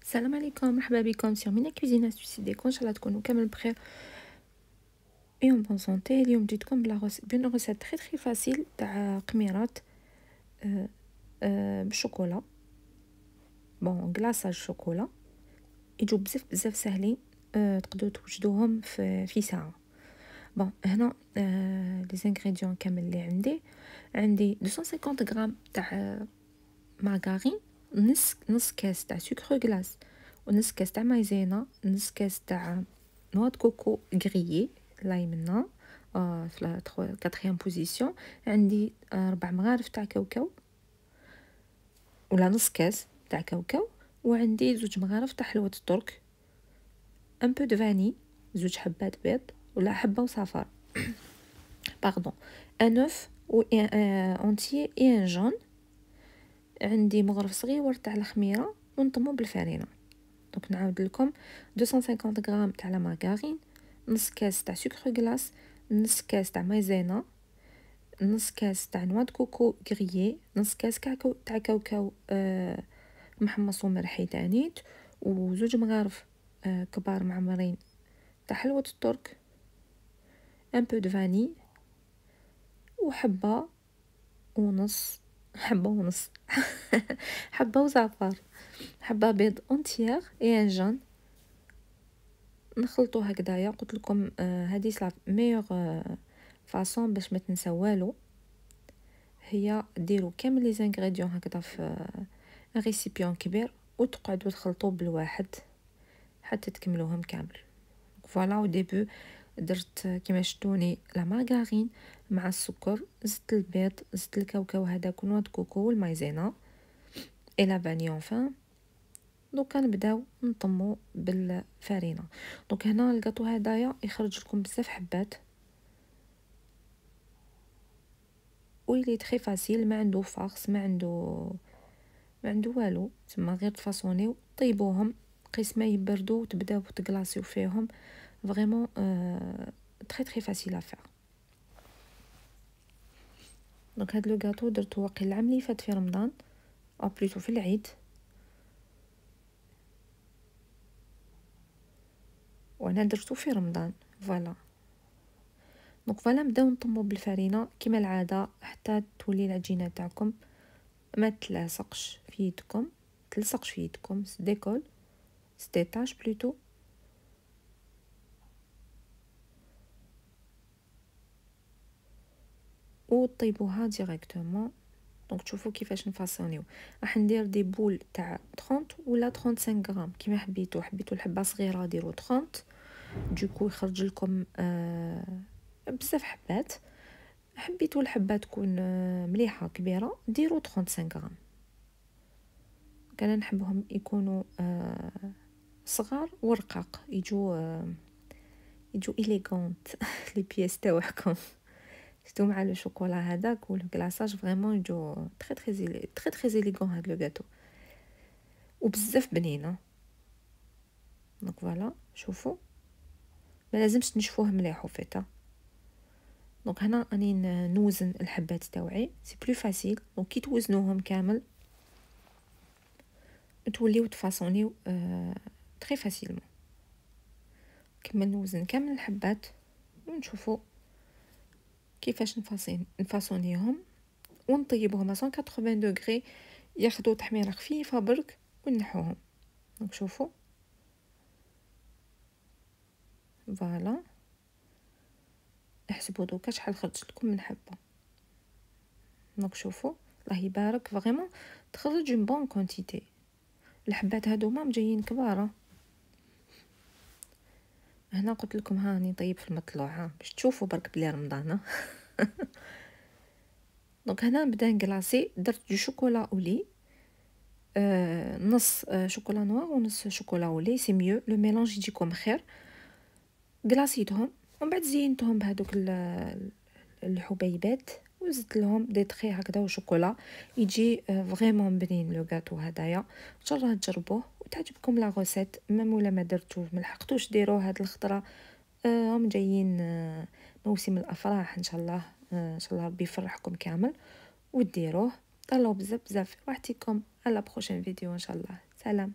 السلام عليكم، مرحبا بكم سير مينا كوزينه سويسيديكم. ان شاء الله تكونوا كامل بخير اي اون بون سونتي. اليوم جيتكم بون غوسيت تري فاسيل تاع قميرات بالشوكولا. بون كلاصاج شوكولا يجوا بزاف ساهلين. تقدروا توجدوهم في ساعه. بون هنا لي زانغريديون كامل اللي عندي 250 غرام تاع مارغارين، نص كاس تاع سكر غلاس، ونص كاس تاع مايزينا، نص كاس تاع نوا د كوكو غريي لا يمنا في لا 4 بوزيسيون. عندي 4 مغارف تاع كاوكاو ولا نص كاس تاع كاوكاو، وعندي 2 مغارف تاع حلوة الترك، ان بو دو فاني، 2 حبات بيض ولا حبه وصفار باردون، ان اوف و اونتيي اي ان جون. عندي مغرف صغير تاع الخميره ونطمو بالفرينه. دونك نعاود لكم 250 غرام تاع لا مارغارين، نص كاس تاع سكر غلاس، نص كاس تاع مايزينا، نص كاس تاع نوا د كوكو غريي، نص كاس تاع كاوكاو محمص ومرحي تانيت، وزوج مغارف كبار معمرين تاع حلوة الترك، ان بو دو فاني، وحبه ونص حبه وزعفر، حبه بيض اونتيير اي ان جون. نخلطو هكذايا. قلت لكم هذه لا ميور فاصون باش ما تنساو والو، هي ديروا كامل لي زانغريديون هكذا في ريسيبيون كبير وتقعدوا تخلطوا بالواحد حتى تكملوهم كامل. فوالا او ديبو درت كيما شفتوني لا مارغارين مع السكر، زدت البيض، زدت الكاوكاو هذاك ونوع د كوكو والمايزينا اي لا فاني اونفان. دوكا نبداو نطمو بالفرينه. دونك هنا الكاطو هدايا يخرج لكم بزاف حبات ويلي تري فاسيل، ما عنده فارس، ما عنده والو، تما غير تفاصونيو طيبوهم قيس ما يبردوا وتبداو تكلاصيو فيهم. فريمون تري فاسيل افير. دونك هاد لو غاتو درتو واقيلا العام اللي فات في رمضان او بليتو في العيد، وانا درتو في رمضان. فوالا دونك فوالا نبداو نطمو بالفرينه كيما العاده حتى تولي العجينه تاعكم ما تلصقش في يدكم ديكول ستيتاج بلوتو. وطيبوها ديريكتومون. دونك تشوفوا كيفاش نفاصونيو. راح ندير دي بول تاع 30 ولا 35 غرام كيما حبيتو الحبه صغيره ديروا 30 دوكو يخرج لكم بزاف حبات. حبيتو الحبه تكون مليحه كبيره ديروا 35 غرام. كان نحبهم يكونوا صغار ورقاق، يجوا إليغونت لي بيس تاعكم. شتو مع لو شوكولا هذاك و لو كلاصاج فريمون يجوا تري إليغون هاد لو غاتو وبزاف بنينه. دونك فوالا شوفوا ما لازمش تنشفوه مليح وفيتا. دونك هنا راني نوزن الحبات تاوعي سي بلو فاسيل. دونك كي توزنوهم كامل توليو تفاصونيو تري فاسيلمون. كما نوزن كامل الحبات ونشوفوا كيفاش نفاصونيهم ونطيبوهم 180 دوغري ياخذوا تحميره خفيفه برك ونحوهم. دونك شوفوا فوالا احسبوا دوكا شحال خرجت لكم من حبه. دونك شوفوا الله يبارك فريمون تخرج اون بون كونتيتي. الحبات هادوما جايين كبار. هنا قلت لكم هاني طيب في المطلوع باش تشوفوا برك بلي رمضان. دونك هنا نبدا نكلاصي. درت دو شوكولا اولي، نص شوكولا نوار ونص شوكولا اولي سي ميو لو ميلانج يجيكم خير. كلاصيتهم ومن بعد زينتهم بهذوك الحبيبات وزدت لهم دي تخي هكذا وشوكولا يجي فريمون بنين لو غاتو هدايا. ان شاء الله تجربوه وتعجبكم لا غوسيت. ميم ولا ما درتوه ما لحقتوش ديروه هاد الخطره. هم جايين موسم الافراح ان شاء الله. ان شاء الله ربي يفرحكم كامل وديروه. طلعوا بزاف بزاف راحتكم. على بروشين فيديو ان شاء الله. سلام.